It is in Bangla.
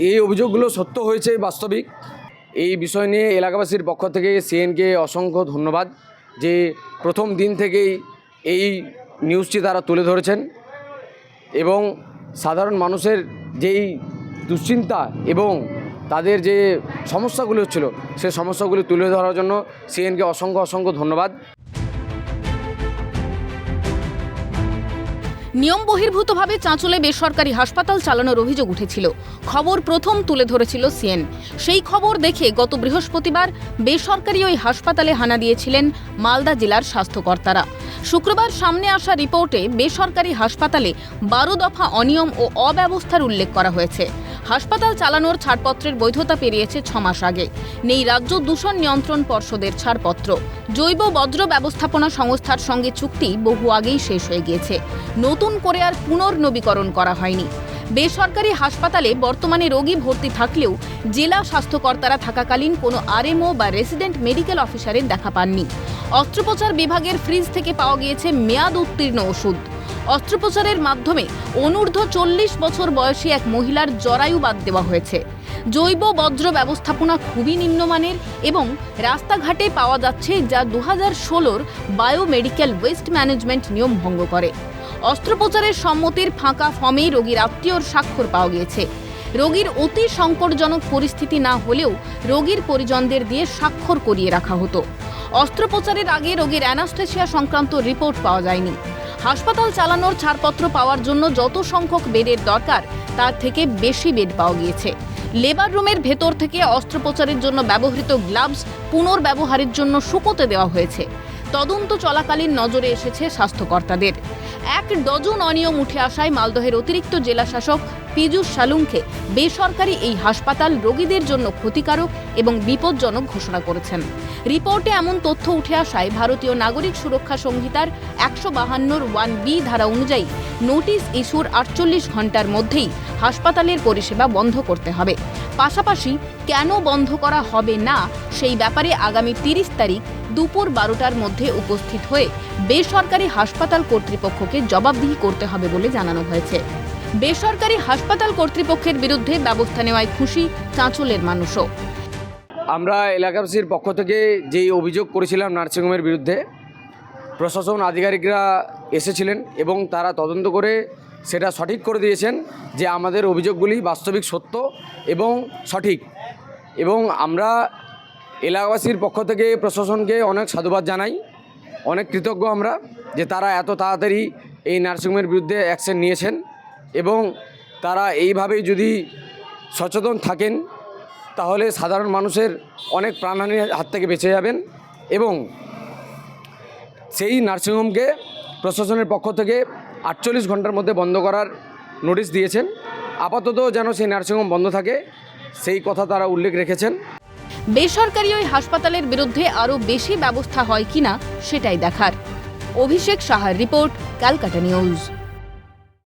এই অভিযোগগুলো সত্য হয়েছে বাস্তবিক। এই বিষয় নিয়ে এলাকাবাসীর পক্ষ থেকে সিএনকে অসংখ্য ধন্যবাদ যে প্রথম দিন থেকেই এই নিউজটি তারা তুলে ধরেছেন এবং সাধারণ মানুষের যেই দুশ্চিন্তা এবং তাদের যে সমস্যাগুলি হচ্ছিল সেই সমস্যাগুলি তুলে ধরার জন্য সিএনকে অসংখ্য ধন্যবাদ। নিয়ম বহির্ভূতভাবে চাঁচলে বেসরকারি হাসপাতাল চালানোর অভিযোগ উঠেছিল। খবর প্রথম তুলে ধরেছিল সিএন। সেই খবর দেখে গত বৃহস্পতিবার বেসরকারি ওই হাসপাতালে হানা দিয়েছিলেন মালদা জেলার স্বাস্থ্যকর্তারা। শুক্রবার সামনে আসা রিপোর্টে বেসরকারি হাসপাতালে 12 দফা অনিয়ম ও অব্যবস্থার উল্লেখ করা হয়েছে। হাসপাতাল চালানোর ছাড়পত্রের বৈধতা পেরিয়েছে 6 মাস আগে। নেই রাজ্য দূষণ নিয়ন্ত্রণ পর্ষদের ছাড়পত্র। জৈব বজ্র ব্যবস্থাপনা সংস্থার সঙ্গে চুক্তি বহু আগেই শেষ হয়ে গিয়েছে। নতুন করে আর পুনর্নবীকরণ করা হয়নি। বেসরকারি হাসপাতালে বর্তমানে রোগী ভর্তি থাকলেও জেলা স্বাস্থ্যকর্তারা থাকাকালীন কোনো আরএমও বা রেসিডেন্ট মেডিকেল অফিসারের দেখা পাননি। অস্ত্রোপচার বিভাগের ফ্রিজ থেকে পাওয়া গিয়েছে মেয়াদ উত্তীর্ণ ওষুধ। অস্ত্রোপচারের মাধ্যমে অনূর্ধ্ব 40 বছর বয়সী এক মহিলার জরায়ু বাদ দেওয়া হয়েছে। জৈব বজ্র ব্যবস্থাপনা খুবই নিম্নমানের এবং রাস্তাঘাটে পাওয়া যাচ্ছে যা 2016-র বায়োমেডিক্যাল ওয়েস্ট ম্যানেজমেন্ট নিয়ম ভঙ্গ করে। অস্ত্রোপচারের সম্মতির ফাঁকা ফর্মে রোগীর আত্মীয়র স্বাক্ষর পাওয়া গিয়েছে। রোগীর অতি সংকটজনক পরিস্থিতি না হলেও রোগীর পরিজনদের দিয়ে স্বাক্ষর করিয়ে রাখা হতো। অস্ত্রোপচারের আগে রোগীর অ্যানাস্থেসিয়া সংক্রান্ত রিপোর্ট পাওয়া যায়নি। হাসপাতাল চালানোর ছাড়পত্র পাওয়ার জন্য যত সংখ্যক বেডের দরকার তার থেকে বেশি বেড পাওয়া গিয়েছে। লেবার রুমের ভেতর থেকে অস্ত্রোপচারের জন্য ব্যবহৃত গ্লাভস পুনর্ব্যবহারের জন্য শুকোতে দেওয়া হয়েছে। তদন্ত চলাকালীন নজরে এসেছে স্বাস্থ্যকর্তাদের। 1 ডজন অনিয়ম উঠে আসায় মালদহের অতিরিক্ত জেলা শাসক পীযূষ সালুঙ্কে বেসরকারি এই হাসপাতাল রোগীদের জন্য ক্ষতিকারক এবং বিপজ্জনক ঘোষণা করেছেন। রিপোর্টে এমন তথ্য উঠে আসায় ভারতীয় নাগরিক সুরক্ষা সংহিতার 152 1B ধারা অনুযায়ী নোটিশ ইস্যুর 48 ঘণ্টার মধ্যেই হাসপাতালের পরিষেবা বন্ধ করতে হবে। পাশাপাশি কেন বন্ধ করা হবে না সেই ব্যাপারে আগামী 30 তারিখ দুপুর 12টার মধ্যে উপস্থিত হয়ে বেসরকারি হাসপাতাল কর্তৃপক্ষকে জবাবদিহি করতে হবে বলে জানানো হয়েছে। বেসরকারি হাসপাতাল কর্তৃপক্ষের বিরুদ্ধে ব্যবস্থা নেওয়ায় খুশি চাঁচলের মানুষও। আমরা এলাকাবাসীর পক্ষ থেকে যেই অভিযোগ করেছিলাম নার্সিংহোমের বিরুদ্ধে, প্রশাসন আধিকারিকরা এসেছিলেন এবং তারা তদন্ত করে সেটা সঠিক করে দিয়েছেন যে আমাদের অভিযোগগুলি বাস্তবিক সত্য এবং সঠিক। এবং আমরা এলাকাবাসীর পক্ষ থেকে প্রশাসনকে অনেক সাধুবাদ জানাই, অনেক কৃতজ্ঞ আমরা যে তারা এত তাড়াতাড়ি এই নার্সিংহোমের বিরুদ্ধে অ্যাকশন নিয়েছেন এবং তারা এইভাবেই যদি সচেতন থাকেন তাহলে সাধারণ মানুষের অনেক প্রাণহানির হাত থেকে বেঁচে যাবেন। এবং সেই নার্সিংহোমকে প্রশাসনের পক্ষ থেকে 48 ঘন্টার মধ্যে বন্ধ করার নোটিশ দিয়েছেন। আপাতত যেন সেই নার্সিংহোম বন্ধ থাকে সেই কথা তারা উল্লেখ রেখেছেন। বেসরকারি ওই হাসপাতালের বিরুদ্ধে আরও বেশি ব্যবস্থা হয় কিনা সেটাই দেখার। অভিষেক সাহার রিপোর্ট, ক্যালকাটা নিউজ।